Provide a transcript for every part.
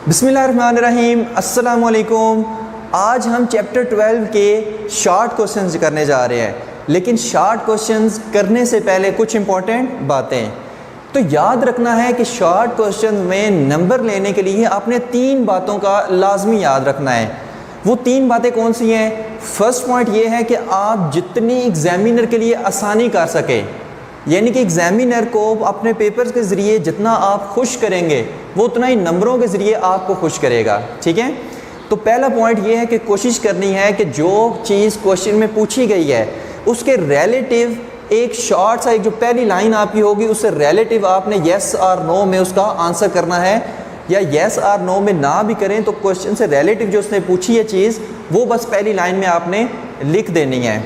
बिस्मिल्लाहिर्रहमानिर्रहीम, अस्सलाम वालेकुम। आज हम चैप्टर 12 के शॉर्ट क्वेश्चंस करने जा रहे हैं, लेकिन शॉर्ट क्वेश्चंस करने से पहले कुछ इंपॉर्टेंट बातें तो याद रखना है कि शॉर्ट क्वेश्चन में नंबर लेने के लिए आपने 3 बातों का लाजमी याद रखना है। वो 3 बातें कौन सी हैं? फर्स्ट पॉइंट ये है कि आप जितनी एग्जामिनर के लिए आसानी कर सकें, यानी कि एग्जामिनर को अपने पेपर्स के ज़रिए जितना आप खुश करेंगे वो उतना ही नंबरों के ज़रिए आपको खुश करेगा। ठीक है, तो पहला पॉइंट ये है कि कोशिश करनी है कि जो चीज़ क्वेश्चन में पूछी गई है उसके रिलेटिव एक शॉर्ट सा एक जो पहली लाइन आपकी होगी उससे रिलेटिव आपने येस और नो में उसका आंसर करना है, या येस और नो में ना भी करें तो क्वेश्चन से रिलेटिव जो उसने पूछी है चीज़ वो बस पहली लाइन में आपने लिख देनी है।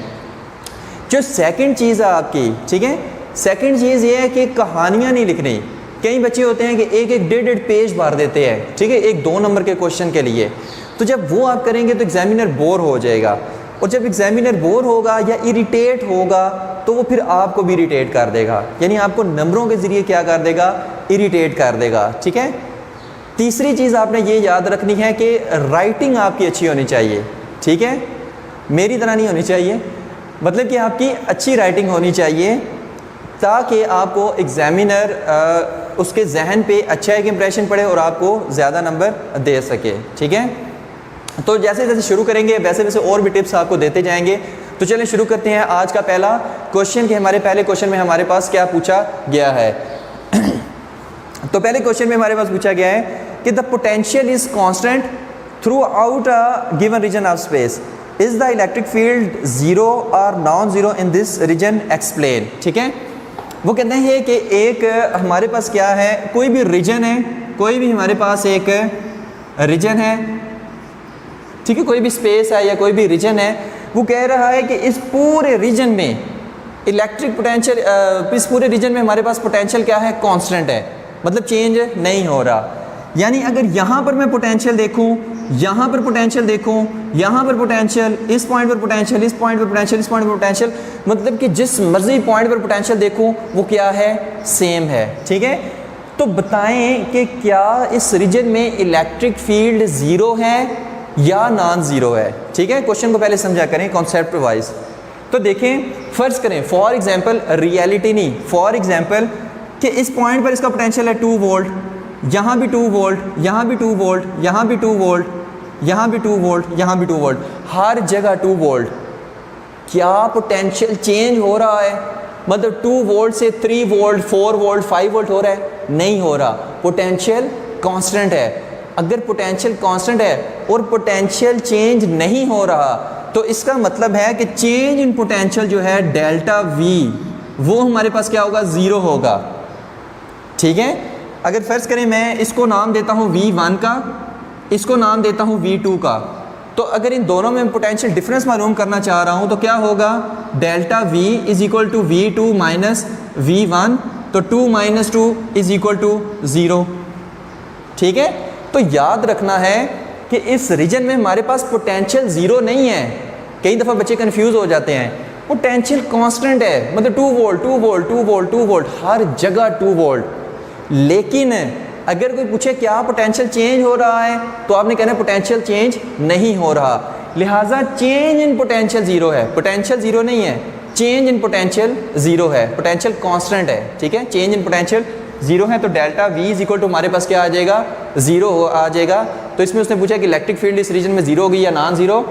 जो सेकंड चीज़ है आपकी, ठीक है, सेकंड चीज़ ये है कि कहानियाँ नहीं लिखनी। कई बच्चे होते हैं कि एक 1.5 पेज भर देते हैं, ठीक है, 1-2 नंबर के क्वेश्चन के लिए। तो जब वो आप करेंगे तो एग्जामिनर बोर हो जाएगा, और जब एग्जामिनर बोर होगा या इरिटेट होगा तो वो फिर आपको भी इरिटेट कर देगा, यानी आपको नंबरों के ज़रिए क्या कर देगा? इरिटेट कर देगा। ठीक है, तीसरी चीज़ आपने ये याद रखनी है कि राइटिंग आपकी अच्छी होनी चाहिए। ठीक है, मेरी तरह नहीं होनी चाहिए, मतलब कि आपकी अच्छी राइटिंग होनी चाहिए ताकि आपको एग्जामिनर उसके जहन पे अच्छा एक इम्प्रेशन पड़े और आपको ज़्यादा नंबर दे सके। ठीक है, तो जैसे जैसे शुरू करेंगे वैसे वैसे और भी टिप्स आपको देते जाएंगे। तो चलिए शुरू करते हैं आज का पहला क्वेश्चन कि हमारे पहले क्वेश्चन में हमारे पास क्या पूछा गया है। तो पहले क्वेश्चन में हमारे पास पूछा गया है कि the potential is constant throughout a given region of space, is the electric field zero और non zero in this region, explain. ठीक है, वो कहते हैं कि एक हमारे पास क्या है, कोई भी रीजन है, कोई भी हमारे पास एक रीजन है, ठीक है, कोई भी स्पेस है या कोई भी रीजन है, वो कह रहा है कि इस पूरे रीजन में इलेक्ट्रिक पोटेंशियल, इस पूरे रीजन में हमारे पास पोटेंशियल क्या है? कांस्टेंट है, मतलब चेंज नहीं हो रहा। यानी अगर यहाँ पर मैं पोटेंशियल देखूँ, यहाँ पर पोटेंशियल देखूँ, यहाँ पर पोटेंशियल, इस पॉइंट पर पोटेंशियल, इस पॉइंट पर पोटेंशियल, इस पॉइंट पर पोटेंशियल, मतलब कि जिस मर्जी पॉइंट पर पोटेंशियल देखूँ वो क्या है? सेम है। ठीक है, तो बताएं कि क्या इस रीजन में इलेक्ट्रिक फील्ड ज़ीरो है या नॉन ज़ीरो है। ठीक है, क्वेश्चन को पहले समझा करें कॉन्सेप्ट वाइज। तो देखें, फ़र्ज़ करें फॉर एग्जांपल, रियलिटी नहीं, फॉर एग्जांपल कि इस पॉइंट पर इसका पोटेंशियल है 2 वोल्ट, यहाँ भी 2 वोल्ट, यहाँ भी 2 वोल्ट, यहाँ भी 2 वोल्ट, यहाँ भी 2 वोल्ट, यहाँ भी 2 वोल्ट, हर जगह 2 वोल्ट। क्या पोटेंशियल चेंज हो रहा है? मतलब 2 वोल्ट से 3 वोल्ट, 4 वोल्ट, 5 वोल्ट हो रहा है? नहीं हो रहा, पोटेंशियल कांस्टेंट है। अगर पोटेंशियल कांस्टेंट है और पोटेंशियल चेंज नहीं हो रहा तो इसका मतलब है कि चेंज इन पोटेंशियल जो है डेल्टा वी, वो हमारे पास क्या होगा? ज़ीरो होगा। ठीक है, अगर फ़र्ज़ करें मैं इसको नाम देता हूँ V1 का, इसको नाम देता हूँ V2 का, तो अगर इन दोनों में पोटेंशियल डिफरेंस मालूम करना चाह रहा हूँ तो क्या होगा? Delta V is equal to V2 minus V1, तो 2 माइनस 2 इज़ इक्वल टू 0। ठीक है, तो याद रखना है कि इस रीजन में हमारे पास पोटेंशियल ज़ीरो नहीं है। कई दफ़ा बच्चे कंफ्यूज हो जाते हैं, पोटेंशियल कांस्टेंट है, मतलब 2 वोल्ट, 2 वोल्ट, 2 वोल्ट, 2 वोल्ट, हर जगह 2 वोल्ट। लेकिन अगर कोई पूछे क्या पोटेंशियल चेंज हो रहा है तो आपने कहना पोटेंशियल चेंज नहीं हो रहा, लिहाजा चेंज इन पोटेंशियल ज़ीरो है। पोटेंशियल ज़ीरो नहीं है, चेंज इन पोटेंशियल ज़ीरो है, पोटेंशियल कांस्टेंट है। ठीक है, चेंज इन पोटेंशियल ज़ीरो है, तो delta V is equal to हमारे पास क्या आ जाएगा? ज़ीरो आ जाएगा। तो इसमें उसने पूछा कि इलेक्ट्रिक फील्ड इस रीजन में ज़ीरो होगी या नॉन ज़ीरो।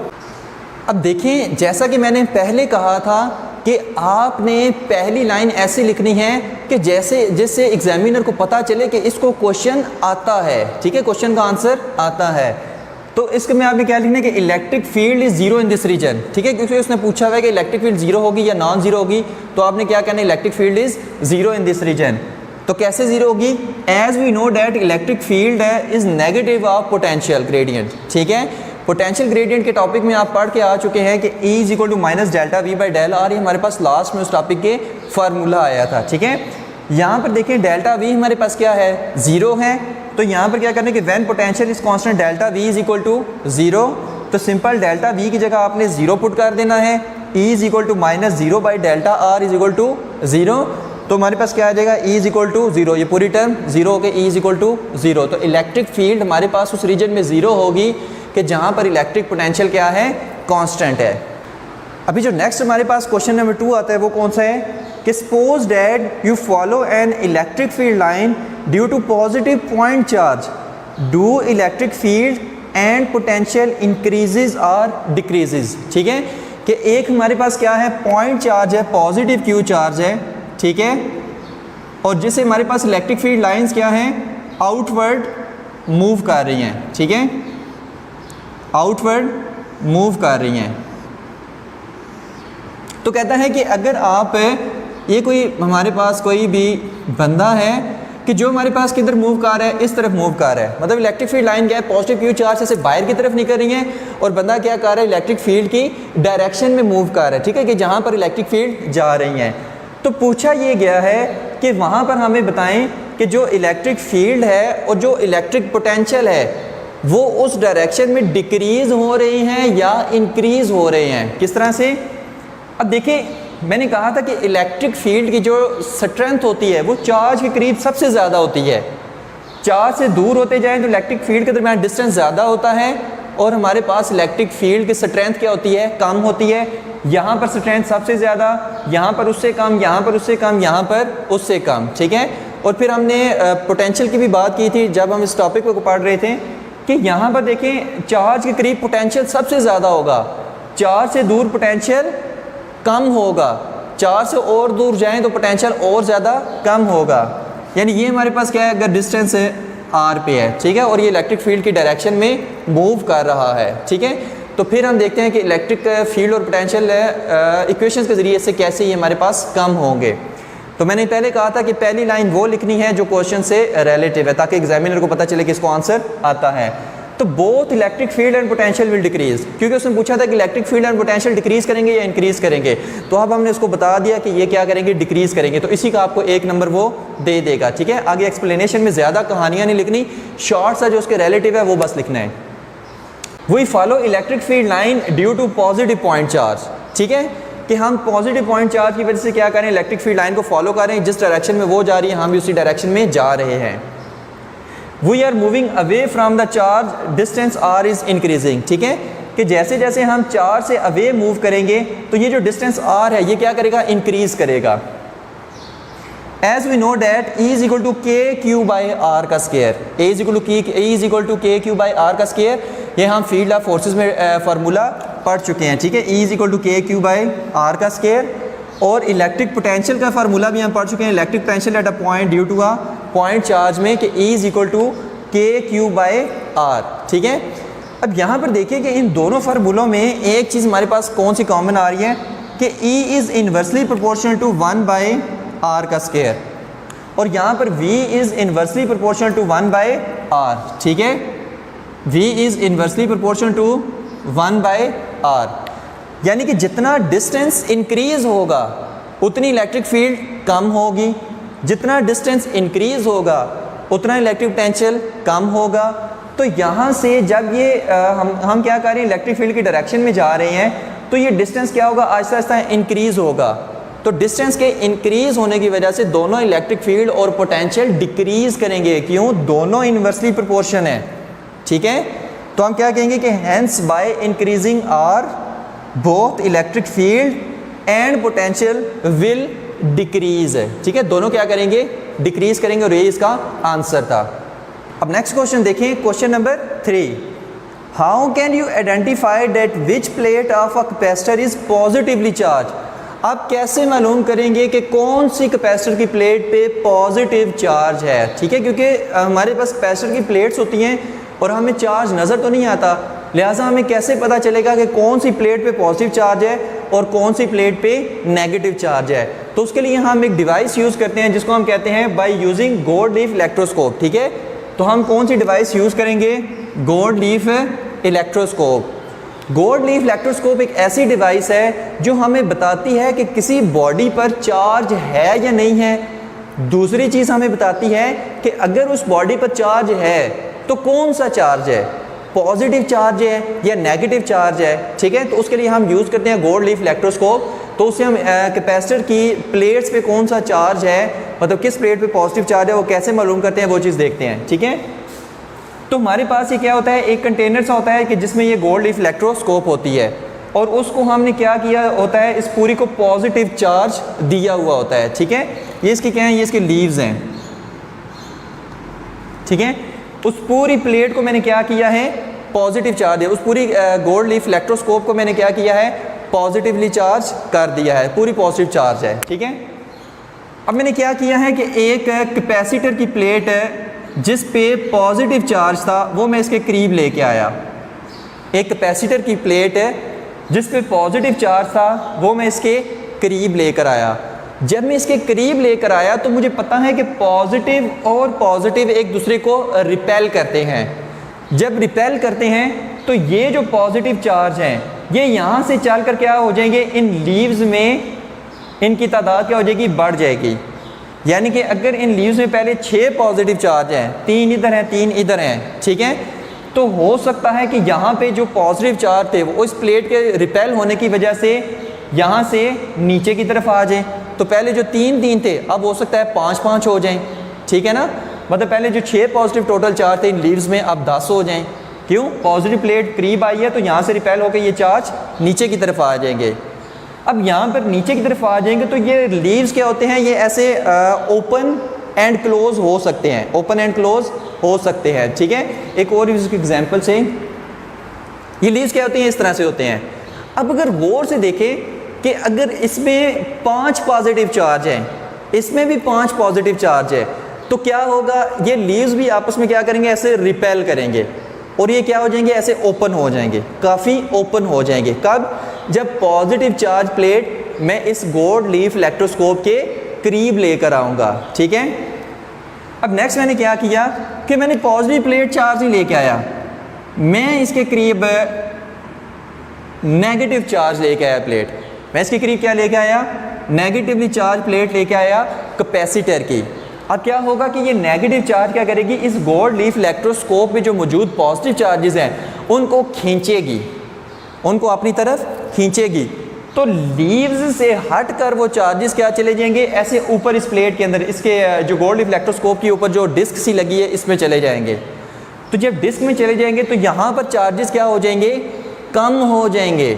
अब देखें, जैसा कि मैंने पहले कहा था कि आपने पहली लाइन ऐसी लिखनी है कि जैसे जिससे एग्जामिनर को पता चले कि इसको क्वेश्चन आता है। ठीक है, क्वेश्चन का आंसर आता है। तो इसके में आपने क्या लिखना है कि electric field is zero in this region. ठीक है, क्योंकि उसने पूछा हुआ है कि इलेक्ट्रिक फील्ड जीरो होगी या नॉन जीरो होगी, तो आपने क्या कहना है? Electric field is zero in this region. तो कैसे जीरो होगी? As we know that electric field is negative of potential gradient. ठीक है, पोटेंशियल ग्रेडियंट के टॉपिक में आप पढ़ के आ चुके हैं कि E is equal to minus delta V by del R, ये हमारे पास लास्ट में उस टॉपिक के फार्मूला आया था। ठीक है, यहाँ पर देखिए डेल्टा वी हमारे पास क्या है? ज़ीरो है। तो यहाँ पर क्या करना है कि when potential is constant delta V is equal to zero, तो सिंपल डेल्टा वी की जगह आपने 0 पुट कर देना है। E is equal to minus 0 by delta R is equal to 0। तो हमारे पास क्या आ जाएगा, E इज इक्वल टू 0, ये पूरी टर्म 0 हो के E इज इक्वल टू 0। तो इलेक्ट्रिक फील्ड हमारे पास उस रीजन में 0 होगी कि जहाँ पर इलेक्ट्रिक पोटेंशियल क्या है, कांस्टेंट है। अभी जो नेक्स्ट हमारे पास क्वेश्चन नंबर 2 आता है वो कौन सा है कि suppose that you follow an electric field line due to positive point charge, do electric field and potential increases और डिक्रीजेज। ठीक है, कि एक हमारे पास क्या है, पॉइंट चार्ज है, पॉजिटिव क्यू चार्ज है, ठीक है, और जिससे हमारे पास इलेक्ट्रिक फील्ड लाइंस क्या हैं, आउटवर्ड मूव कर रही हैं। ठीक है, आउटवर्ड मूव कर रही हैं। तो कहता है कि अगर आप ये कोई हमारे पास कोई भी बंदा है कि जो हमारे पास किधर मूव कर रहा है, इस तरफ मूव कर रहा है, मतलब इलेक्ट्रिक फील्ड लाइन क्या है, पॉजिटिव क्यू चार्ज से बाहर की तरफ निकल रही है और बंदा क्या कर रहा है, इलेक्ट्रिक फील्ड की डायरेक्शन में मूव कर रहा है। ठीक है, कि जहाँ पर इलेक्ट्रिक फील्ड जा रही हैं। तो पूछा ये गया है कि वहाँ पर हमें बताएं कि जो इलेक्ट्रिक फील्ड है और जो इलेक्ट्रिक पोटेंशियल है वो उस डायरेक्शन में डिक्रीज हो रही हैं या इंक्रीज हो रहे हैं। किस तरह से, अब देखिए मैंने कहा था कि इलेक्ट्रिक फील्ड की जो स्ट्रेंथ होती है वो चार्ज के करीब सबसे ज़्यादा होती है। चार्ज से दूर होते जाएं तो इलेक्ट्रिक फील्ड के दरमियान डिस्टेंस ज़्यादा होता है और हमारे पास इलेक्ट्रिक फील्ड की स्ट्रेंथ क्या होती है, कम होती है। यहाँ पर स्ट्रेंथ सबसे ज़्यादा, यहाँ पर उससे कम, यहाँ पर उससे कम, यहाँ पर उससे कम। ठीक है, और फिर हमने पोटेंशियल की भी बात की थी जब हम इस टॉपिक को पढ़ रहे थे कि यहाँ पर देखें चार्ज के करीब पोटेंशियल सबसे ज़्यादा होगा, चार्ज से दूर पोटेंशियल कम होगा, चार्ज से और दूर जाएं तो पोटेंशियल और ज़्यादा कम होगा। यानी ये हमारे पास क्या है, अगर डिस्टेंस r पे है, ठीक है, और ये इलेक्ट्रिक फील्ड की डायरेक्शन में मूव कर रहा है। ठीक है, तो फिर हम देखते हैं कि इलेक्ट्रिक फील्ड और पोटेंशियल इक्वेशंस के ज़रिए से कैसे ये हमारे पास कम होंगे। तो मैंने पहले कहा था कि पहली लाइन वो लिखनी है जो क्वेश्चन से रिलेटिव है ताकि एग्जामिनर को पता चले कि इसको आंसर आता है। तो both electric field and potential will decrease, क्योंकि उसने पूछा था कि electric field and potential decrease करेंगे या इंक्रीज करेंगे, तो अब हमने उसको बता दिया कि ये क्या करेंगे, डिक्रीज करेंगे। तो इसी का आपको 1 नंबर वो दे देगा। ठीक है, आगे एक्सप्लेनेशन में ज़्यादा कहानियाँ नहीं लिखनी, शॉर्ट सा जो उसके रिलेटिव है वो बस लिखना है। We follow electric field line due to positive point charge. ठीक है, कि हम पॉजिटिव पॉइंट चार्ज की वजह से क्या करें, इलेक्ट्रिक फील्ड लाइन को फॉलो करें, जिस डायरेक्शन में वो जा रही है हम भी उसी डायरेक्शन में जा रहे हैं। We are moving away from the charge, distance r is increasing. ठीक है, कि जैसे जैसे हम चार्ज से अवे मूव करेंगे तो ये जो डिस्टेंस r है ये क्या करेगा, इंक्रीज करेगा। As we know that E is equal to K Q by R का square, E is equal to K Q by R का स्केयर, ये हम फील्ड ऑफ फोर्सेस में फार्मूला पढ़ चुके हैं। ठीक है, E is equal to K Q by R का स्केयर, और इलेक्ट्रिक पोटेंशियल का फार्मूला भी हम पढ़ चुके हैं, electric potential at a point due to a point charge में कि E is equal to K Q by R. ठीक है, अब यहाँ पर देखिए कि इन दोनों फार्मूलों में एक चीज़ हमारे पास कौन सी कॉमन आ रही है कि E is inversely proportional to 1 by R का स्केयर, और यहाँ पर V is inversely proportional to 1 by R. ठीक है, V is inversely proportional to 1 by R, यानी कि जितना डिस्टेंस इंक्रीज होगा उतनी इलेक्ट्रिक फील्ड कम होगी, जितना डिस्टेंस इंक्रीज होगा उतना इलेक्ट्रिक पोटेंशियल कम होगा। तो यहाँ से जब ये हम क्या कर रहे हैं, इलेक्ट्रिक फील्ड की डायरेक्शन में जा रहे हैं तो ये डिस्टेंस क्या होगा, आहिस्ता आहिस्ता इंक्रीज होगा। तो डिस्टेंस के इंक्रीज होने की वजह से दोनों इलेक्ट्रिक फील्ड और पोटेंशियल डिक्रीज करेंगे। क्यों, दोनों इन्वर्सली प्रोपोर्शन है। ठीक है, तो हम क्या कहेंगे कि hence by increasing R both electric field and potential will decrease. ठीक है, दोनों क्या करेंगे, डिक्रीज करेंगे, और ये इसका आंसर था। अब नेक्स्ट क्वेश्चन देखें, question number 3, how can you identify that which plate of a capacitor is positively charge. आप कैसे मालूम करेंगे कि कौन सी कैपेसिटर की प्लेट पे पॉजिटिव चार्ज है। ठीक है, क्योंकि हमारे पास कैपेसिटर की प्लेट्स होती हैं और हमें चार्ज नज़र तो नहीं आता, लिहाजा हमें कैसे पता चलेगा कि कौन सी प्लेट पे पॉजिटिव चार्ज है और कौन सी प्लेट पे नेगेटिव चार्ज है। तो उसके लिए हम एक डिवाइस यूज़ करते हैं जिसको हम कहते हैं by using gold leaf electroscope. ठीक है, तो हम कौन सी डिवाइस यूज़ करेंगे, gold leaf electroscope. Gold leaf electroscope एक ऐसी डिवाइस है जो हमें बताती है कि किसी बॉडी पर चार्ज है या नहीं है। दूसरी चीज़ हमें बताती है कि अगर उस बॉडी पर चार्ज है तो कौन सा चार्ज है। पॉजिटिव चार्ज है या नेगेटिव चार्ज है, ठीक है। तो उसके लिए हम यूज़ करते हैं गोल्ड लीफ इलेक्ट्रोस्कोप। तो उससे हम कैपेसिटर की प्लेट्स पे कौन सा चार्ज है, मतलब किस प्लेट पे पॉजिटिव चार्ज है, वो कैसे मालूम करते हैं, वो चीज़ देखते हैं, ठीक है। तो हमारे पास ये क्या होता है, एक कंटेनर सा होता है कि जिसमें ये गोल्ड लीफ इलेक्ट्रोस्कोप होती है, और उसको हमने क्या किया होता है, इस पूरी को पॉजिटिव चार्ज दिया हुआ होता है, ठीक है। ये इसके क्या हैं, ये इसके लीव्स हैं, ठीक है। उस पूरी प्लेट को मैंने क्या किया है, पॉजिटिव चार्ज है। उस पूरी गोल्ड लीफ इलेक्ट्रोस्कोप को मैंने क्या किया है, पॉजिटिवली चार्ज कर दिया है, पूरी पॉजिटिव चार्ज है, ठीक है। अब मैंने क्या किया है कि एक कैपेसिटर की प्लेट है जिस पे पॉजिटिव चार्ज था, वो मैं इसके करीब लेके आया। एक कैपेसिटर की प्लेट है जिस पे पॉजिटिव चार्ज था, वो मैं इसके करीब लेकर आया। जब मैं इसके करीब लेकर आया तो मुझे पता है कि पॉजिटिव और पॉजिटिव एक दूसरे को रिपेल करते हैं। जब रिपेल करते हैं तो ये जो पॉजिटिव चार्ज हैं ये यहाँ से चल कर क्या हो जाएंगे, इन लीव्स में इनकी तादाद क्या हो जाएगी, बढ़ जाएगी। यानी कि अगर इन लीव्स में पहले 6 पॉजिटिव चार्ज हैं, 3 इधर हैं 3 इधर हैं, ठीक है, तो हो सकता है कि यहाँ पे जो पॉजिटिव चार्ज थे वो इस प्लेट के रिपेल होने की वजह से यहाँ से नीचे की तरफ आ जाए। तो पहले जो 3 थे अब हो सकता है 5 हो जाएं, ठीक है ना। मतलब पहले जो 6 पॉजिटिव टोटल चार्ज थे इन लीव्स में अब 10 हो जाएं। क्यों, पॉजिटिव प्लेट करीब आई है तो यहाँ से रिपेल होकर ये चार्ज नीचे की तरफ आ जाएंगे। अब यहाँ पर नीचे की तरफ आ जाएंगे तो ये लीव्स क्या होते हैं, ये ऐसे ओपन एंड क्लोज हो सकते हैं, ओपन एंड क्लोज हो सकते हैं, ठीक है। एक और इसकी एग्जांपल से, ये लीव्स क्या होते हैं, इस तरह से होते हैं। अब अगर गौर से देखें कि अगर इसमें 5 पॉजिटिव चार्ज हैं, इसमें भी 5 पॉजिटिव चार्ज है, तो क्या होगा, ये लीव्स भी आपस में क्या करेंगे, ऐसे रिपेल करेंगे और ये क्या हो जाएंगे, ऐसे ओपन हो जाएंगे, काफ़ी ओपन हो जाएंगे। कब, जब पॉजिटिव चार्ज प्लेट मैं इस गोल्ड लीफ इलेक्ट्रोस्कोप के करीब लेकर आऊँगा, ठीक है। अब नेक्स्ट मैंने क्या किया कि मैंने पॉजिटिव प्लेट चार्ज ही लेके आया, मैं इसके करीब नेगेटिव चार्ज लेके आया प्लेट, मैं इसके करीब क्या लेके आया, नेगेटिवली चार्ज प्लेट लेके आया कैपेसिटर की। अब क्या होगा कि ये नेगेटिव चार्ज क्या करेगी, इस गोल्ड लीफ इलेक्ट्रोस्कोप में जो मौजूद पॉजिटिव चार्जेस हैं उनको खींचेगी, उनको अपनी तरफ खींचेगी। तो लीव्स से हट कर वो चार्जेस क्या चले जाएंगे, ऐसे ऊपर इस प्लेट के अंदर, इसके जो गोल्ड लीफ इलेक्ट्रोस्कोप के ऊपर जो डिस्क सी लगी है इसमें चले जाएंगे। तो जब डिस्क में चले जाएंगे तो यहाँ पर चार्जेस क्या हो जाएंगे, कम हो जाएंगे।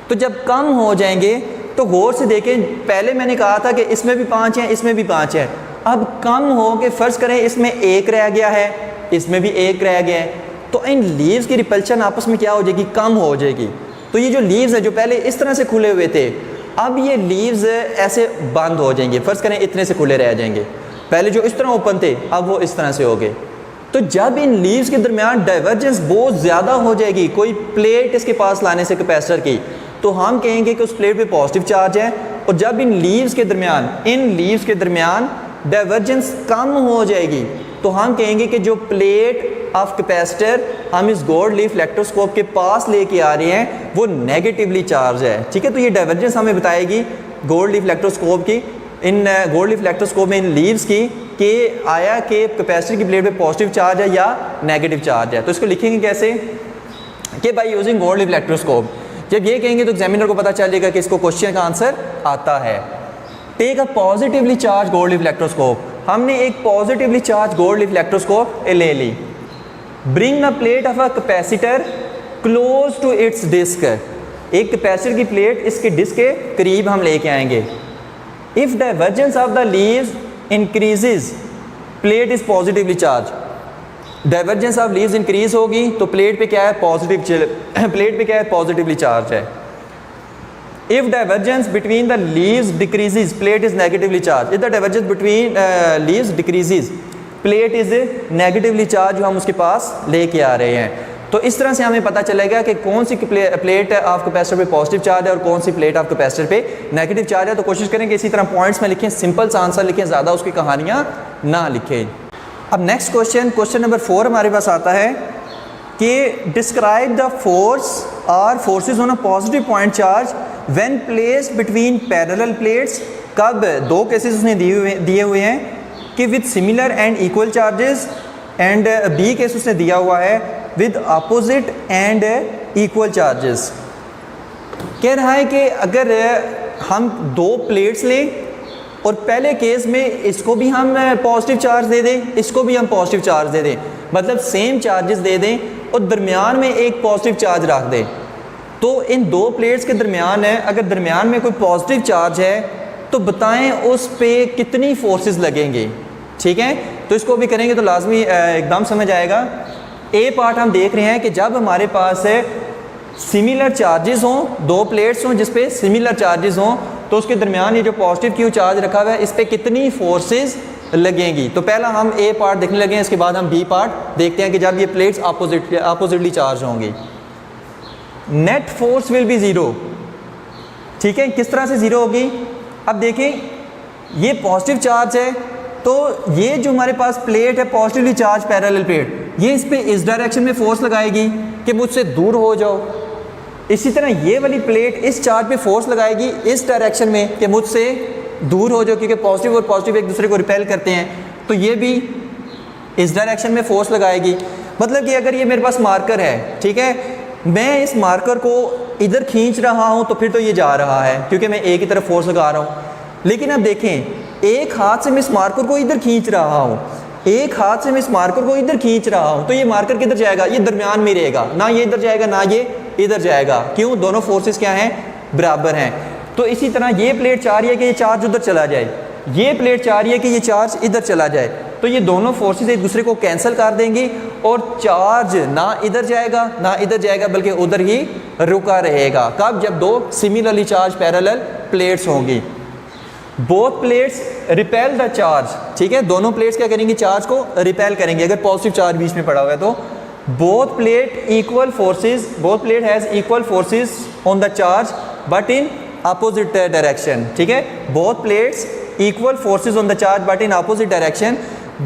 तो जब कम हो जाएंगे तो गौर से देखें, पहले मैंने कहा था कि इसमें भी 5 हैं, इसमें भी 5 हैं, अब कम हो के फ़र्ज़ करें इसमें 1 रह गया है, इसमें भी 1 रह गया है, तो इन लीव्स की रिपल्शन आपस में क्या हो जाएगी, कम हो जाएगी। तो ये जो लीव्स है जो पहले इस तरह से खुले हुए थे, अब ये लीव्स ऐसे बंद हो जाएंगे, फ़र्ज़ करें इतने से खुले रह जाएंगे, पहले जो इस तरह ओपन थे अब वो इस तरह से हो गए। तो जब इन लीव्स के दरमियान डाइवर्जेंस बहुत ज़्यादा हो जाएगी, कोई प्लेट इसके पास लाने से कैपेसिटर की, तो हम कहेंगे कि उस प्लेट पे पॉजिटिव चार्ज है। और जब इन लीव्स के दरमियान डाइवर्जेंस कम हो जाएगी तो हम कहेंगे कि जो प्लेट ऑफ कैपेसिटर हम इस गोल्ड लीफ इलेक्ट्रोस्कोप के पास लेके आ रहे हैं वो नेगेटिवली चार्ज है, ठीक है। तो ये डाइवर्जेंस हमें बताएगी गोल्ड लीफ इलेक्ट्रोस्कोप की, इन गोल्ड लीफ इलेक्ट्रोस्कोप में इन लीव्स की, कि आया कि कैपेसिटर की प्लेट पे पॉजिटिव चार्ज है या नेगेटिव चार्ज है। तो इसको लिखेंगे कैसे, कि by using gold leaf electroscope. जब ये कहेंगे तो एग्जामिनर को पता चल जाएगा कि इसको क्वेश्चन का आंसर आता है। Take a positively charge gold leaf electroscope, हमने एक positively charge gold leaf electroscope ले ली। Bring a plate of a capacitor close to its disc, एक कैपेसिटर की प्लेट इसके डिस्क के करीब हम लेके आएंगे। If divergence of the leaves increases, plate is positively charge, divergence of leaves increase होगी तो प्लेट पे क्या है, प्लेट पे क्या है, पॉजिटिवली चार्ज है। If divergence between the leaves decreases, plate is negatively charge. If the divergence between leaves decreases, plate is negatively charge, जो हम उसके पास लेके आ रहे हैं। तो इस तरह से हमें पता चलेगा कि कौन सी प्लेट ऑफ कैपेसिटर पे पॉजिटिव चार्ज है और कौन सी प्लेट ऑफ कैपेसिटर पे नेगेटिव चार्ज है। तो कोशिश करें कि इसी तरह पॉइंट्स में लिखें, सिंपल सा आंसर लिखें, ज़्यादा उसकी कहानियाँ ना लिखें। अब नेक्स्ट क्वेश्चन नंबर 4 हमारे पास आता है कि डिस्क्राइब द फोर्स और forces on a positive point charge when placed between parallel plates. कब, 2 केसेस उसने दिए हुए हैं कि with similar and equal charges, and B case उसने दिया हुआ है with opposite and equal charges. कह रहा है कि अगर हम दो प्लेट्स लें और पहले केस में इसको भी हम पॉजिटिव चार्ज दे दें, इसको भी हम पॉजिटिव चार्ज दे दें, मतलब सेम चार्जेस दे दें और दरमियान में एक पॉजिटिव चार्ज रख दें, तो इन दो प्लेट्स के दरमियान है, अगर दरमियान में कोई पॉजिटिव चार्ज है तो बताएं उस पे कितनी फोर्सेस लगेंगी। ठीक है, तो इसको भी करेंगे तो लाजमी एकदम समझ आएगा। ए पार्ट हम देख रहे हैं कि जब हमारे पास सिमिलर चार्जेस हों, दो प्लेट्स हों जिस पे सिमिलर चार्जेस हों, तो उसके दरमियान ये जो पॉजिटिव क्यू चार्ज रखा हुआ है इस पर कितनी फोर्सेस लगेंगी। तो पहला हम ए पार्ट देखने लगे हैं, इसके बाद हम बी पार्ट देखते हैं कि जब ये प्लेट्स अपोजिटली चार्ज होंगी। Net force will be zero. ठीक है, किस तरह से ज़ीरो होगी? अब देखें, ये पॉजिटिव चार्ज है तो ये जो हमारे पास प्लेट है पॉजिटिवली चार्ज पैरेलल प्लेट, ये इस पे इस डायरेक्शन में फोर्स लगाएगी कि मुझसे दूर हो जाओ। इसी तरह ये वाली प्लेट इस चार्ज पे फोर्स लगाएगी इस डायरेक्शन में कि मुझसे दूर हो जाओ, क्योंकि पॉजिटिव और पॉजिटिव एक दूसरे को रिपेल करते हैं, तो ये भी इस डायरेक्शन में फोर्स लगाएगी। मतलब कि अगर ये मेरे पास मार्कर है, ठीक है, मैं इस मार्कर को इधर खींच रहा हूँ तो फिर तो ये जा रहा है क्योंकि मैं एक ही तरफ फोर्स लगा रहा हूँ। लेकिन अब देखें, एक हाथ से मैं इस मार्कर को इधर खींच रहा हूँ, एक हाथ से मैं इस मार्कर को इधर खींच रहा हूँ, तो ये मार्कर किधर जाएगा? ये दरमियान में रहेगा, ना ये इधर जाएगा ना ये इधर जाएगा। क्यों? दोनों फोर्सेस क्या हैं? बराबर हैं। तो इसी तरह ये प्लेट चाह रही है कि ये चार्ज उधर चला जाए, ये प्लेट चाह रही है कि ये चार्ज इधर चला जाए, तो ये दोनों फोर्सेस एक दूसरे को कैंसिल कर देंगी और चार्ज ना इधर जाएगा ना इधर जाएगा बल्कि उधर ही रुका रहेगा। कब? जब दो सिमिलरली चार्ज पैरेलल प्लेट्स होंगी। Both plates repel the charge. ठीक है, दोनों प्लेट्स क्या करेंगी? चार्ज को रिपेल करेंगे अगर पॉजिटिव चार्ज बीच में पड़ा हुआ है तो। Both plate equal forces, both plate has equal forces on the charge but in opposite direction. ठीक है, both plates equal forces on the charge but in opposite direction.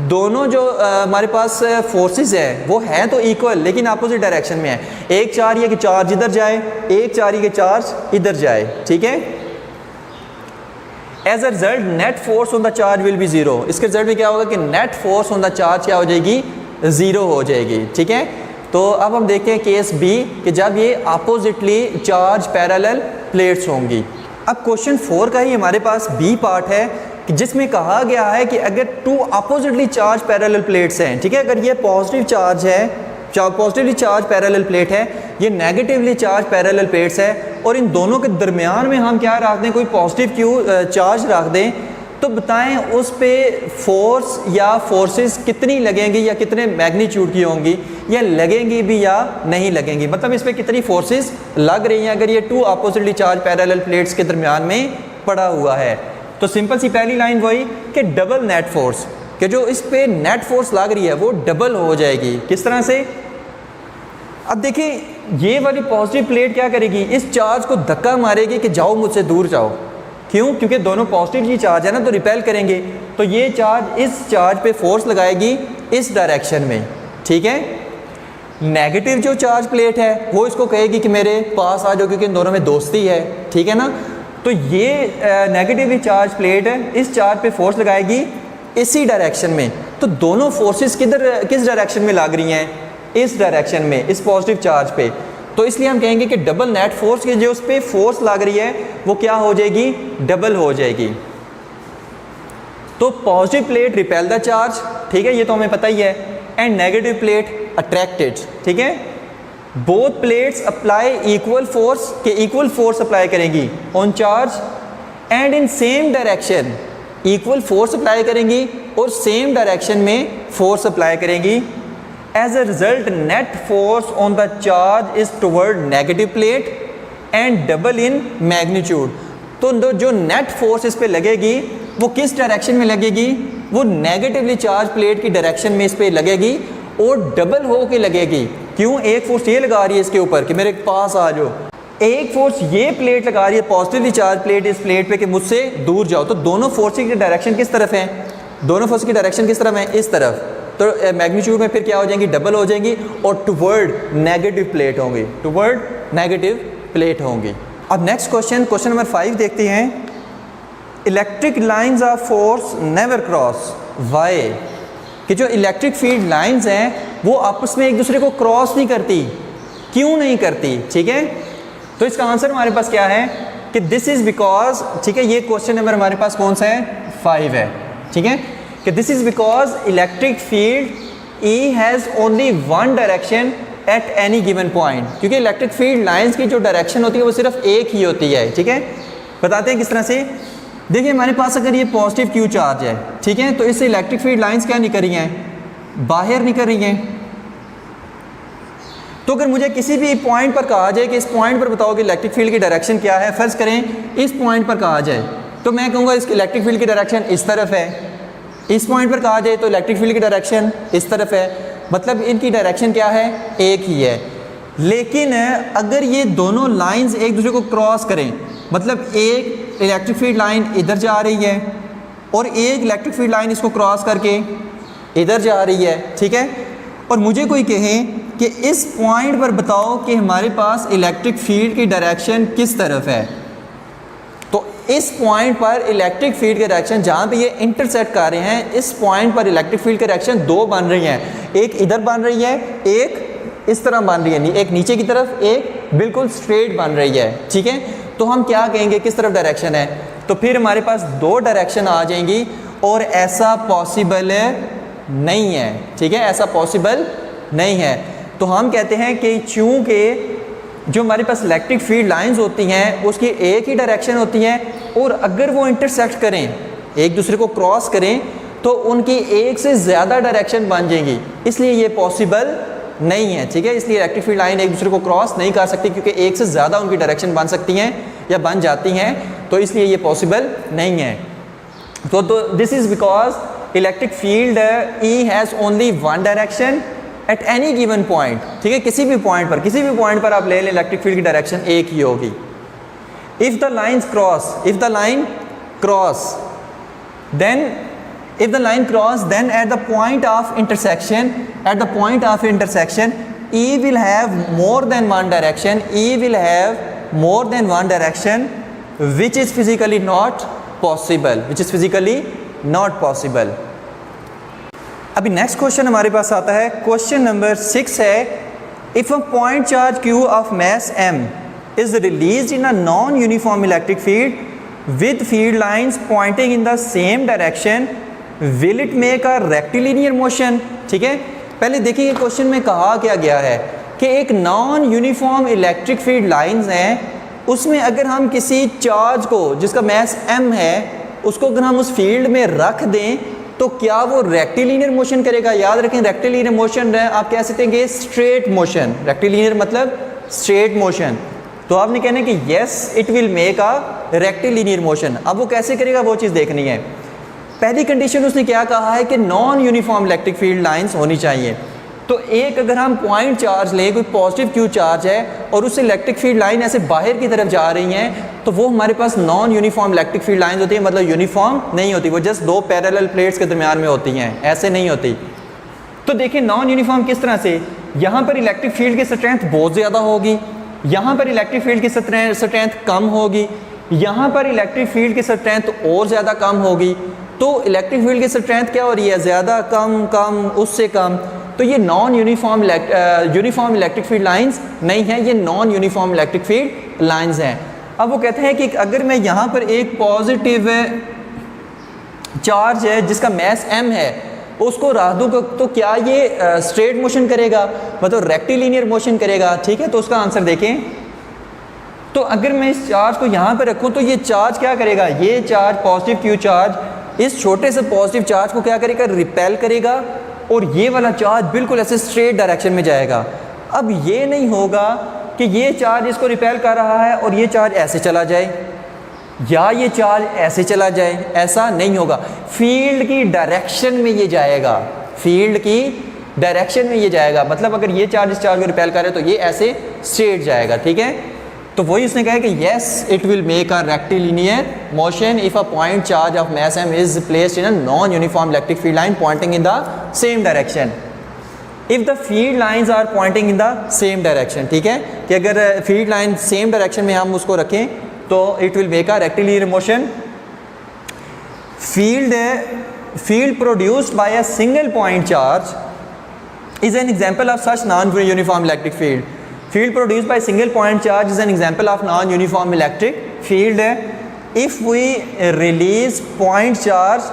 दोनों जो हमारे पास फोर्सेस है वो हैं तो इक्वल लेकिन अपोजिट डायरेक्शन में है। एक चाह रही है कि चार्ज इधर जाए, एक चाह रही है कि चार्ज इधर जाए। ठीक है, as a result net force on the charge will be zero. इसके रिजल्ट में क्या होगा कि net force on the charge क्या हो जाएगी? ज़ीरो हो जाएगी। ठीक है, तो अब हम देखते हैं केस बी कि जब ये अपोजिटली चार्ज पैरेलल प्लेट्स होंगी। अब क्वेश्चन 4 का ही हमारे पास बी पार्ट है कि जिसमें कहा गया है कि अगर two oppositely charge parallel plates हैं, ठीक है, अगर ये पॉजिटिव चार्ज है, पॉजिटिवली चार्ज पैरेलल प्लेट है, ये नेगेटिवली चार्ज पैरेलल प्लेट्स है और इन दोनों के दरमियान में हम क्या रख दें? कोई पॉजिटिव क्यू चार्ज रख दें, तो बताएं उस पे फोर्स या फोर्सेस कितनी लगेंगी या कितने मैग्नीट्यूड की होंगी या लगेंगी भी या नहीं लगेंगी। मतलब इस पे कितनी फोर्सेस लग रही हैं अगर ये two oppositely charge parallel plates के दरमियान में पड़ा हुआ है। तो सिंपल सी पहली लाइन वही कि डबल नेट फोर्स, कि जो इस पे नेट फोर्स लग रही है वो डबल हो जाएगी। किस तरह से? अब देखिए, ये वाली पॉजिटिव प्लेट क्या करेगी? इस चार्ज को धक्का मारेगी कि जाओ मुझसे दूर जाओ। क्यों? क्योंकि दोनों पॉजिटिव चार्ज है ना, तो रिपेल करेंगे, तो ये चार्ज इस चार्ज पे फोर्स लगाएगी इस डायरेक्शन में। ठीक है, नेगेटिव जो चार्ज प्लेट है वो इसको कहेगी कि मेरे पास आ जाओ क्योंकि इन दोनों में दोस्ती है। ठीक है ना, तो ये नेगेटिवली चार्ज प्लेट है, इस चार्ज पे फोर्स लगाएगी इसी डायरेक्शन में। तो दोनों फोर्सेस किस डायरेक्शन में लग रही हैं? इस डायरेक्शन में, इस पॉजिटिव चार्ज पे। तो इसलिए हम कहेंगे कि डबल नेट फोर्स की जो उस पर फोर्स लग रही है वो क्या हो जाएगी? डबल हो जाएगी। तो positive plate repel the charge, ठीक है, ये तो हमें पता ही है, एंड नेगेटिव प्लेट अट्रैक्टेड। ठीक है, both plates apply equal force, के इक्वल फोर्स अप्लाई करेंगी on charge and in same direction. Equal force apply करेंगी और सेम डायरेक्शन में फोर्स अप्लाई करेंगी। As a result, net force on the charge is toward negative plate and double in magnitude. तो जो net force इस पे लगेगी वो किस डायरेक्शन में लगेगी? वो नेगेटिवली चार्ज प्लेट की डायरेक्शन में इस पे लगेगी और डबल हो के लगेगी। क्यों? एक फोर्स ये लगा रही है इसके ऊपर कि मेरे पास आ जाओ, एक फोर्स ये प्लेट लगा रही है पॉजिटिवली चार्ज प्लेट इस प्लेट पे कि मुझसे दूर जाओ। तो दोनों फोर्सेस की डायरेक्शन किस तरफ है? दोनों फोर्स की डायरेक्शन किस तरफ है? इस तरफ। तो मैग्नीट्यूड में फिर क्या हो जाएंगी? डबल हो जाएंगी और टुवर्ड नेगेटिव प्लेट होंगी, टुवर्ड नेगेटिव प्लेट होंगी। अब नेक्स्ट क्वेश्चन, क्वेश्चन नंबर 5 देखते हैं। Electric lines of force never cross why, कि जो इलेक्ट्रिक फील्ड लाइंस हैं वो आपस में एक दूसरे को क्रॉस नहीं करती। क्यों नहीं करती? ठीक है, तो इसका आंसर हमारे पास क्या है कि दिस इज बिकॉज, ठीक है, ये क्वेश्चन नंबर हमारे पास कौन सा है? 5 है। ठीक है, कि this is because electric field E has only one direction at any given point, क्योंकि इलेक्ट्रिक फील्ड लाइंस की जो डायरेक्शन होती है वो सिर्फ एक ही होती है। ठीक है, बताते हैं किस तरह से। देखिए हमारे पास अगर ये पॉजिटिव क्यू चार्ज है, ठीक है, तो इससे इलेक्ट्रिक फील्ड लाइंस क्या निकल रही हैं? बाहर निकल रही हैं। तो अगर मुझे किसी भी पॉइंट पर कहा जाए कि इस पॉइंट पर बताओ कि इलेक्ट्रिक फील्ड की डायरेक्शन क्या है, फ़र्ज़ करें इस पॉइंट पर कहा जाए, तो मैं कहूँगा इसकी इलेक्ट्रिक फील्ड की डायरेक्शन इस तरफ है। इस पॉइंट पर कहा जाए तो इलेक्ट्रिक फील्ड की डायरेक्शन इस तरफ है, मतलब इनकी डायरेक्शन क्या है? एक ही है। लेकिन अगर ये दोनों लाइंस एक दूसरे को क्रॉस करें, मतलब एक इलेक्ट्रिक फील्ड लाइन इधर जा रही है और एक इलेक्ट्रिक फील्ड लाइन इसको क्रॉस करके इधर जा रही है, ठीक है, और मुझे कोई कहे कि इस पॉइंट पर बताओ कि हमारे पास इलेक्ट्रिक फील्ड की डायरेक्शन किस तरफ है, तो इस पॉइंट पर इलेक्ट्रिक फील्ड की डायरेक्शन जहाँ पे ये इंटरसेक्ट कर रहे हैं, इस पॉइंट पर इलेक्ट्रिक फील्ड की डायरेक्शन दो बन रही हैं, एक इधर बन रही है, एक इस तरह बन रही है, एक नीचे की तरफ, एक बिल्कुल स्ट्रेट बन रही है। ठीक है, तो हम क्या कहेंगे किस तरफ डायरेक्शन है? तो फिर हमारे पास दो डायरेक्शन आ जाएंगी और ऐसा पॉसिबल नहीं है। ठीक है, ऐसा पॉसिबल नहीं है। तो हम कहते हैं कि चूँकि जो हमारे पास इलेक्ट्रिक फील्ड लाइंस होती हैं उसकी एक ही डायरेक्शन होती है, और अगर वो इंटरसेक्ट करें, एक दूसरे को क्रॉस करें, तो उनकी एक से ज़्यादा डायरेक्शन बन जाएंगी, इसलिए ये पॉसिबल नहीं है। ठीक है, इसलिए इलेक्ट्रिक फील्ड लाइन एक दूसरे को क्रॉस नहीं कर सकती, क्योंकि एक से ज़्यादा उनकी डायरेक्शन बन सकती हैं या बन जाती हैं, तो इसलिए ये पॉसिबल नहीं है। तो this is because electric field E has only one direction at any given point. ठीक है, किसी भी पॉइंट पर आप ले लें, इलेक्ट्रिक फील्ड की डायरेक्शन एक ही होगी। If the line cross then at the point of intersection E will have more than one direction, which is physically not possible। अभी नेक्स्ट क्वेश्चन हमारे पास आता है, क्वेश्चन नंबर 6 है, if a point charge Q of mass m is released in a non-uniform electric field with field lines pointing in the same direction, will it make a rectilinear motion? ठीक है, पहले देखिए question में कहा क्या गया है कि एक non uniform electric field lines हैं, उसमें अगर हम किसी चार्ज को जिसका मास m है उसको अगर हम उस फील्ड में रख दें तो क्या वो रेक्टिलिनियर मोशन करेगा? याद रखें रेक्टिलिनियर मोशन आप कह सकते हैं कि स्ट्रेट मोशन, रेक्टिलिनियर मतलब स्ट्रेट मोशन। तो आपने कहना है कि yes it will make a rectilinear motion. अब वो कैसे करेगा वो चीज़ देखनी है। पहली कंडीशन उसने क्या कहा है कि non uniform electric field lines होनी चाहिए। तो एक अगर हम पॉइंट चार्ज लें, कोई पॉजिटिव क्यू चार्ज है और उससे इलेक्ट्रिक फील्ड लाइन ऐसे बाहर की तरफ जा रही हैं, तो वो हमारे पास non uniform electric field lines होती है, मतलब यूनिफॉर्म नहीं होती, वो जस्ट दो पैरेलल प्लेट्स के दरमियान में होती हैं, ऐसे नहीं होती। तो देखिए नॉन यूनिफॉर्म किस तरह से, यहाँ पर इलेक्ट्रिक फील्ड की स्ट्रेंथ बहुत ज़्यादा होगी, यहाँ पर इलेक्ट्रिक फील्ड की स्ट्रेंथ कम होगी, यहाँ पर इलेक्ट्रिक फील्ड की स्ट्रेंथ और ज़्यादा कम होगी। तो इलेक्ट्रिक फील्ड की स्ट्रेंथ क्या हो रही है? ज़्यादा, कम, उससे कम। तो ये non uniform electric field lines नहीं है, ये non uniform electric field lines हैं। अब वो कहते हैं कि अगर मैं यहाँ पर एक पॉजिटिव चार्ज है जिसका मास m है उसको रख दूँ तो क्या ये स्ट्रेट मोशन करेगा, मतलब रेक्टिलिनियर मोशन करेगा? ठीक है, तो उसका आंसर देखें। तो अगर मैं इस चार्ज को यहाँ पर रखूँ तो ये चार्ज क्या करेगा? ये चार्ज पॉजिटिव क्यू चार्ज इस छोटे से पॉजिटिव चार्ज को क्या करेगा? रिपेल करेगा, और ये वाला चार्ज बिल्कुल ऐसे स्ट्रेट डायरेक्शन में जाएगा। अब ये नहीं होगा कि ये चार्ज इसको रिपेल कर रहा है और ये चार्ज ऐसे चला जाए या ये चार्ज ऐसे चला जाए, ऐसा नहीं होगा। फील्ड की डायरेक्शन में ये जाएगा, फील्ड की डायरेक्शन में ये जाएगा, मतलब अगर ये चार्ज इस चार्ज को रिपेल करे तो ये ऐसे स्ट्रेट जाएगा। ठीक है, तो वही उसने कहा कि yes it will make a rectilinear motion if a point charge of mass m is placed in a non uniform electric field line pointing in the same direction if the field lines are pointing the same direction. ठीक है, कि अगर field line same direction में हम उसको रखें तो it will make a rectilinear motion. Field produced by a single point charge, is an example of such non-uniform electric field. Field produced by single point charge is an example of non-uniform electric field. If we release point charge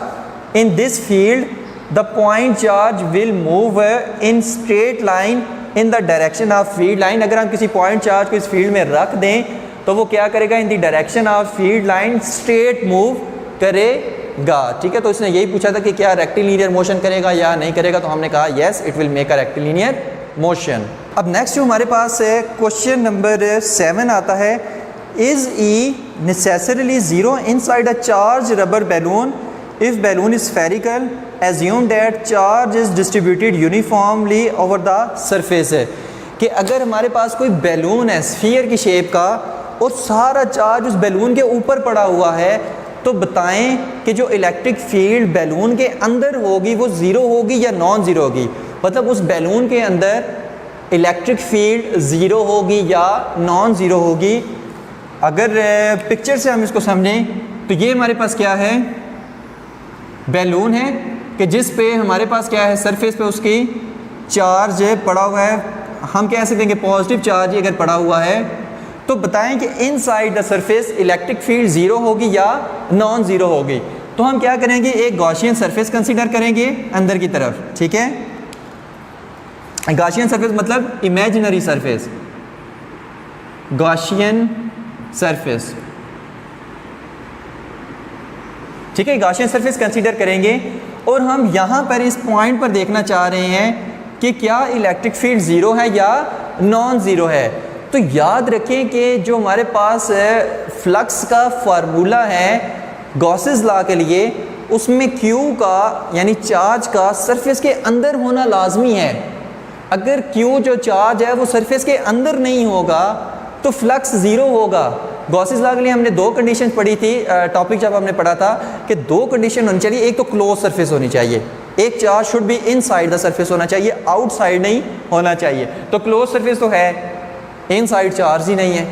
in this field, the point charge will move in straight line in the direction of field line. अगर हम किसी point charge को इस field में रख दें तो वो क्या करेगा, in the direction of field line straight move करेगा, ठीक है। तो इसने यही पूछा था कि क्या रेक्टिलिनियर मोशन करेगा या नहीं करेगा, तो हमने कहा yes it will make a rectilinear motion. अब नेक्स्ट जो हमारे पास है क्वेश्चन नंबर 7 आता है, is E necessarily zero inside a charge rubber balloon if balloon is spherical assume that charge is distributed uniformly over the surface. है कि अगर हमारे पास कोई बैलून है स्फीयर की शेप का और सारा चार्ज उस बैलून के ऊपर पड़ा हुआ है, तो बताएं कि जो इलेक्ट्रिक फील्ड बैलून के अंदर होगी वो ज़ीरो होगी या नॉन ज़ीरो होगी। मतलब उस बैलून के अंदर इलेक्ट्रिक फील्ड ज़ीरो होगी या नॉन ज़ीरो होगी। अगर पिक्चर से हम इसको समझें तो ये हमारे पास क्या है, बैलून है कि जिस पे हमारे पास क्या है, सरफेस पे उसकी चार्ज पड़ा हुआ है। हम कह सकते हैं कि पॉजिटिव चार्ज अगर पड़ा हुआ है, तो बताएं कि inside the surface electric field zero होगी या नॉन ज़ीरो होगी। तो हम क्या करेंगे, एक गॉसियन सरफेस कंसीडर करेंगे अंदर की तरफ, ठीक है। गॉसियन सरफेस मतलब इमेजिनरी सरफेस, गॉसियन सरफेस, ठीक है। गॉसियन सरफेस कंसीडर करेंगे और हम यहाँ पर इस पॉइंट पर देखना चाह रहे हैं कि क्या इलेक्ट्रिक फील्ड ज़ीरो है या नॉन ज़ीरो है। तो याद रखें कि जो हमारे पास फ्लक्स का फार्मूला है गॉसेस लॉ के लिए, उसमें Q का यानी चार्ज का सरफेस के अंदर होना लाजमी है। अगर Q जो चार्ज है वो सरफेस के अंदर नहीं होगा तो फ्लक्स ज़ीरो होगा। गॉसेस लॉ के लिए हमने दो कंडीशन पढ़ी थी, टॉपिक जब हमने पढ़ा था कि दो कंडीशन होनी चाहिए। एक तो क्लोज सरफेस होनी चाहिए, एक charge should be inside the surface होना चाहिए, आउटसाइड नहीं होना चाहिए। तो क्लोज सरफेस तो है, इनसाइड चार्ज ही नहीं है,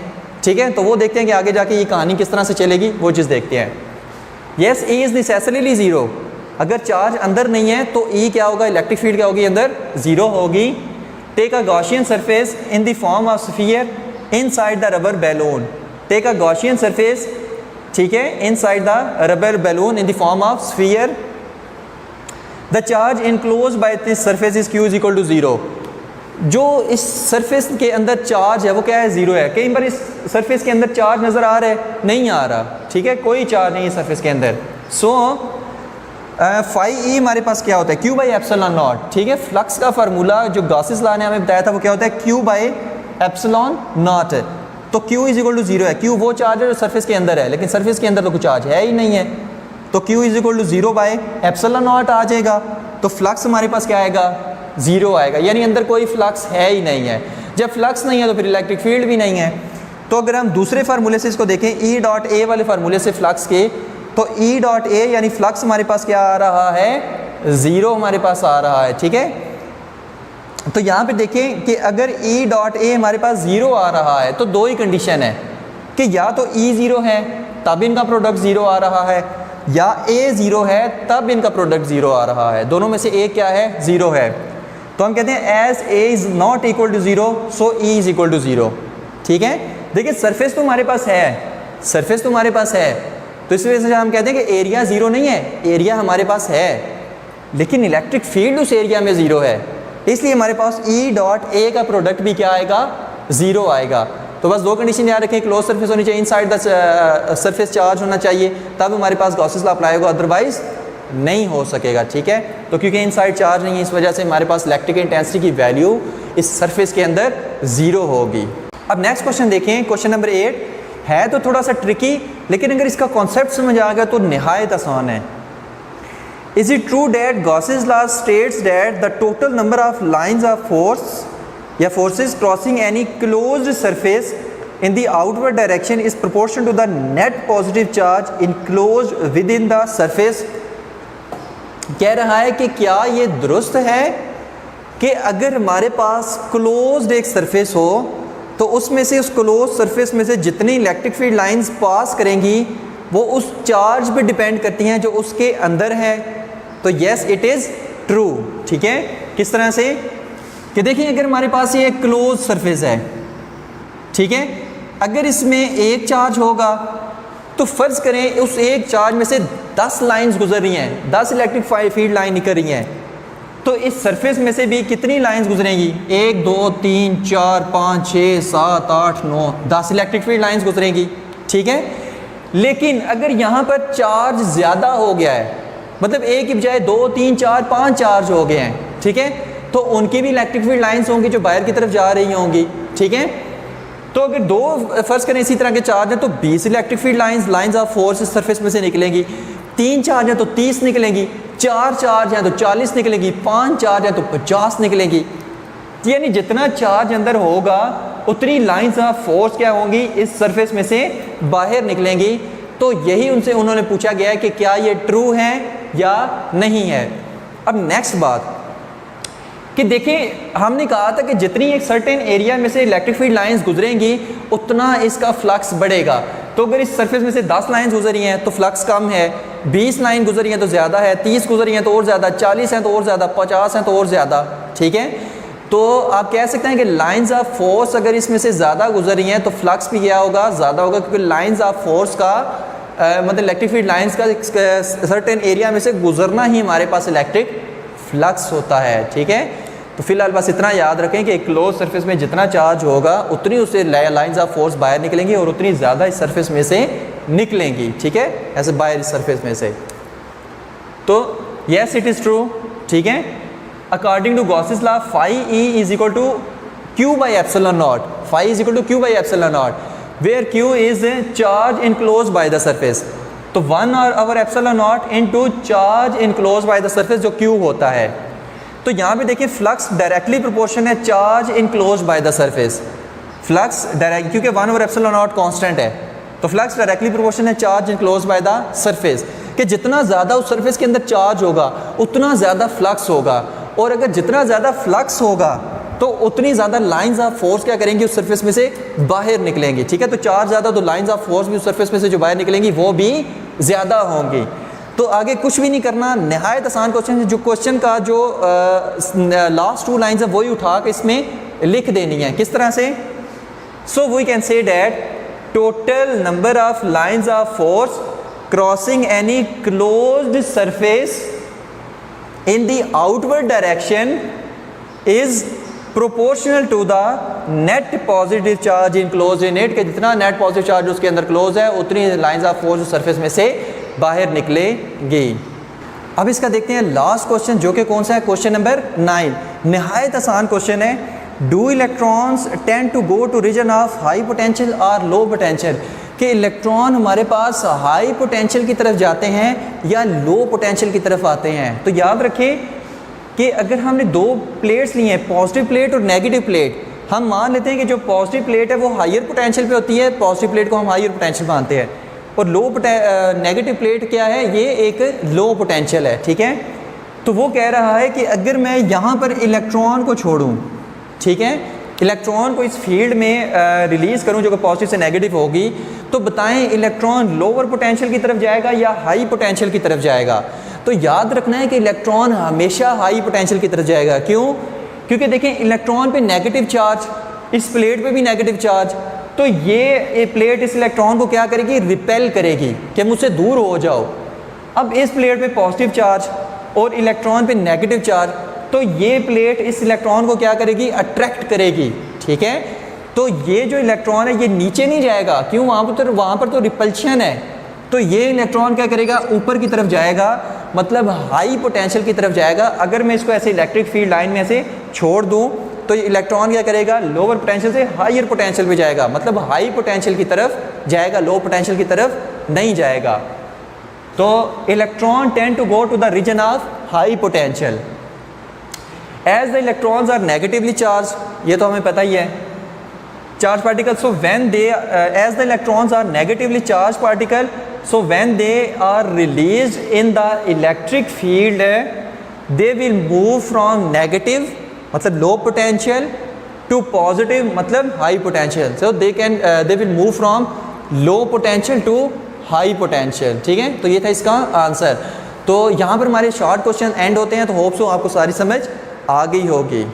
ठीक है। तो वो देखते हैं कि आगे जाके ये कहानी किस तरह से चलेगी, वो चीज़ देखते हैं। Yes E is necessarily zero, अगर चार्ज अंदर नहीं है तो ई क्या होगा, इलेक्ट्रिक फील्ड क्या होगी, अंदर ज़ीरो होगी। Take a Gaussian surface in the form of sphere inside the rubber balloon, take a Gaussian surface, ठीक है, inside the rubber balloon in the form of sphere, the charge enclose by this surface is Q is equal to zero. जो इस surface के अंदर charge है वो क्या है, ज़ीरो है। कई बार इस सरफेस के अंदर चार्ज नज़र आ रहा है, नहीं आ रहा, ठीक है, कोई चार्ज नहीं है सरफेस के अंदर। सो फाई ई हमारे पास क्या होता है, Q बाई एप्सिलॉन नॉट, ठीक है। फ्लक्स का फार्मूला जो गॉसेस लॉ ने हमें बताया था वो क्या होता है, Q बाई एप्सिलॉन नॉट। तो Q is equal to zero है। Q वो चार्ज है जो सरफेस के अंदर है, लेकिन सरफेस के अंदर तो कुछ चार्ज है ही नहीं है, तो Q is equal to zero by epsilon not आ जाएगा। तो फ्लक्स हमारे पास क्या आएगा, ज़ीरो आएगा, यानी अंदर कोई फ्लक्स है ही नहीं है। जब फ्लक्स नहीं है तो फिर इलेक्ट्रिक फील्ड भी नहीं है। तो अगर हम दूसरे फार्मूले से इसको देखें, ई डॉट ए वाले फार्मूले से फ्लक्स के, तो ई डॉट ए यानी फ्लक्स हमारे पास क्या आ रहा है, ज़ीरो हमारे पास आ रहा है, ठीक है। तो यहाँ पे देखें कि अगर ई डॉट ए हमारे पास ज़ीरो आ रहा है तो दो ही कंडीशन है कि या तो ई ज़ीरो है तब इनका प्रोडक्ट ज़ीरो आ रहा है, या ए ज़ीरो है तब इनका प्रोडक्ट ज़ीरो आ रहा है। दोनों में से एक क्या है, ज़ीरो है। तो हम कहते हैं as A is not equal to zero so E is equal to zero, ठीक है। देखिए सरफेस तो हमारे पास है, सरफेस तो हमारे पास है, तो इस वजह से हम कहते हैं कि एरिया ज़ीरो नहीं है, एरिया हमारे पास है, लेकिन इलेक्ट्रिक फील्ड उस एरिया में ज़ीरो है, इसलिए हमारे पास ई डॉट ए का प्रोडक्ट भी क्या आएगा, ज़ीरो आएगा। तो बस दो कंडीशन याद रखें, क्लोज सरफेस होनी चाहिए, इनसाइड द सरफेस चार्ज होना चाहिए, तब हमारे पास गॉसेस लॉ अप्लाई होगा, अदरवाइज नहीं हो सकेगा, ठीक है। तो क्योंकि इनसाइड चार्ज नहीं है इस वजह से हमारे पास इलेक्ट्रिक इंटेंसिटी की वैल्यू इस सरफेस के अंदर ज़ीरो होगी। अब नेक्स्ट क्वेश्चन देखें, क्वेश्चन नंबर 8 है तो थोड़ा सा ट्रिकी, लेकिन अगर इसका कॉन्सेप्ट समझ आ गया तो निहायत आसान है। Is it true that Gauss's law states that the total number of lines of force या forces crossing any closed surface in the outward direction is proportional to the net positive charge enclosed within the surface? कह रहा है कि क्या ये दुरुस्त है कि अगर हमारे पास क्लोज्ड एक सरफेस हो तो उसमें से, उस क्लोज सरफेस में से जितनी इलेक्ट्रिक फील्ड लाइंस पास करेंगी वो उस चार्ज पे डिपेंड करती हैं जो उसके अंदर है। तो येस इट इज़ ट्रू, ठीक है। किस तरह से कि देखिए अगर हमारे पास ये क्लोज सरफेस है, ठीक है, अगर इसमें एक चार्ज होगा तो फ़र्ज़ करें उस एक चार्ज में से 10 लाइंस गुजर रही हैं, 10 इलेक्ट्रिक फील्ड लाइन निकल रही हैं, तो इस सरफेस में से भी कितनी लाइंस गुजरेंगी? 1 2 3 4 5 6 7 8 9 10 इलेक्ट्रिक फील्ड लाइंस गुजरेंगी, ठीक है। लेकिन अगर यहाँ पर चार्ज ज़्यादा हो गया है, मतलब एक की बजाय 2 3 4 5 चार्ज हो गए हैं, ठीक है, तो उनकी भी इलेक्ट्रिक फील्ड लाइंस होंगी जो बाहर की तरफ जा रही होंगी, ठीक है। तो अगर दो फर्ज करें इसी तरह के चार्ज हैं तो 20 electric field lines of force इस सरफेस में से निकलेंगी। 3 चार्ज हैं तो 30 निकलेंगी, 4 चार्ज हैं तो 40 निकलेंगी, 5 चार्ज हैं तो 50 निकलेंगी। यानी जितना चार्ज अंदर होगा उतनी लाइंस ऑफ फोर्स क्या होंगी, इस सरफेस में से बाहर निकलेंगी। तो यही उनसे उन्होंने पूछा गया है कि क्या ये ट्रू है या नहीं है। अब नेक्स्ट बात कि देखिए हमने कहा था कि जितनी एक सर्टेन एरिया में से इलेक्ट्रिक फील्ड लाइंस गुजरेंगी उतना इसका फ्लक्स बढ़ेगा। तो अगर इस सरफेस में से 10 लाइंस गुजरी हैं तो फ्लक्स कम है, 20 लाइन गुजरी हैं तो ज़्यादा है, 30 गुजरी हैं तो और ज़्यादा, 40 हैं तो और ज़्यादा, 50 हैं तो और ज़्यादा, ठीक है। तो आप कह सकते हैं कि लाइंस ऑफ फोर्स अगर इसमें से ज़्यादा गुजर रही हैं तो फ्लक्स भी क्या होगा, ज़्यादा होगा, क्योंकि लाइंस ऑफ फोर्स का मतलब इलेक्ट्रिक फील्ड लाइंस का सर्टेन एरिया में से गुजरना ही हमारे पास इलेक्ट्रिक फ्लक्स होता है, ठीक है। तो फिलहाल बस इतना याद रखें कि एक क्लोज सरफेस में जितना चार्ज होगा उतनी उससे लाइंस ऑफ फोर्स बाहर निकलेंगी और उतनी ज़्यादा इस सरफेस में से निकलेंगी, ठीक है, ऐसे बाहर इस सरफेस में से। तो यस इट इज़ ट्रू, ठीक है। According to Gauss's law phi E is equal to Q by epsilon naught, phi is equal to Q by epsilon naught, where Q is charge enclose by the surface. तो 1 over epsilon naught into charge enclose by the surface जो Q होता है। तो यहाँ पे देखिए flux directly proportion है charge enclose by the surface. Flux direct, क्योंकि 1 ओवर एप्सिलॉन नॉट कांस्टेंट है, तो फ्लक्स डायरेक्टली प्रोपोर्शन है charge enclose by the surface, कि जितना ज़्यादा उस सरफेस के अंदर चार्ज होगा उतना ज़्यादा फ्लक्स होगा, और अगर जितना ज़्यादा फ्लक्स होगा तो उतनी ज़्यादा लाइंस ऑफ फोर्स क्या करेंगी, उस सरफेस में से बाहर निकलेंगी, ठीक है। तो चार्ज ज़्यादा तो लाइंस ऑफ फोर्स भी उस सरफेस में से जो बाहर निकलेंगी वो भी ज़्यादा होंगी। तो आगे कुछ भी नहीं करना, नहायत आसान क्वेश्चन है। जो क्वेश्चन का जो लास्ट 2 लाइंस है वही उठा के इसमें लिख देनी है। किस तरह से? So we can say that total number of lines of force crossing any closed surface in the outward direction is proportional to the net positive charge enclose in it, कि जितना नेट पॉजिटिव चार्ज उसके अंदर close है उतनी lines of force उस surface में से बाहर निकलेगी। अब इसका देखते हैं लास्ट क्वेश्चन, जो कि कौन सा है, क्वेश्चन नंबर 9। नहायत आसान क्वेश्चन है। Do electrons tend to go to region of high potential और लो पोटेंशियल, कि इलेक्ट्रॉन हमारे पास हाई पोटेंशियल की तरफ जाते हैं या लो पोटेंशियल की तरफ आते हैं। तो याद रखें कि अगर हमने 2 प्लेट्स ली हैं, पॉजिटिव प्लेट और नेगेटिव प्लेट, हम मान लेते हैं कि जो पॉजिटिव प्लेट है वो हायर पोटेंशियल पे होती है, पॉजिटिव प्लेट को हम हायर पोटेंशियल मानते हैं, और नेगेटिव प्लेट क्या है, ये एक लो पोटेंशियल है, ठीक है। तो वो कह रहा है कि अगर मैं यहाँ पर इलेक्ट्रॉन को छोड़ूँ, ठीक है, इलेक्ट्रॉन को इस फील्ड में रिलीज़ करूँ जो कि पॉजिटिव से नेगेटिव होगी, तो बताएं इलेक्ट्रॉन लोअर पोटेंशियल की तरफ जाएगा या हाई पोटेंशियल की तरफ जाएगा। तो याद रखना है कि इलेक्ट्रॉन हमेशा हाई पोटेंशियल की तरफ जाएगा। क्यों? क्योंकि देखें इलेक्ट्रॉन पे नेगेटिव चार्ज, इस प्लेट पे भी नेगेटिव चार्ज, तो ये प्लेट इस इलेक्ट्रॉन को क्या करेगी, रिपेल करेगी कि मुझसे दूर हो जाओ। अब इस प्लेट पे पॉजिटिव चार्ज और इलेक्ट्रॉन पे नेगेटिव चार्ज, तो ये प्लेट इस इलेक्ट्रॉन को क्या करेगी, अट्रैक्ट करेगी, ठीक है। तो ये जो इलेक्ट्रॉन है ये नीचे नहीं जाएगा, क्यों, वहाँ पर तो रिपल्शन है, तो ये इलेक्ट्रॉन क्या करेगा, ऊपर की तरफ जाएगा, मतलब हाई पोटेंशियल की तरफ जाएगा। अगर मैं इसको ऐसे इलेक्ट्रिक फील्ड लाइन में से छोड़ दूँ तो ये इलेक्ट्रॉन क्या करेगा, लोअर पोटेंशियल से हायर पोटेंशियल पे जाएगा, मतलब हाई पोटेंशियल की तरफ जाएगा, लो पोटेंशियल की तरफ नहीं जाएगा। तो electron tend to go to the region of high potential as the electrons are negatively charge, ये तो हमें पता ही है, charge particle. So when they as the electrons are negatively charge particle, so when they are released in the electric field they will move from negative मतलब low potential to positive मतलब high potential, so they will move from low potential to high potential, ठीक है। तो ये था इसका answer. तो यहाँ पर हमारे शॉर्ट क्वेश्चन एंड होते हैं। तो होप सो आपको सारी समझ आ गई होगी।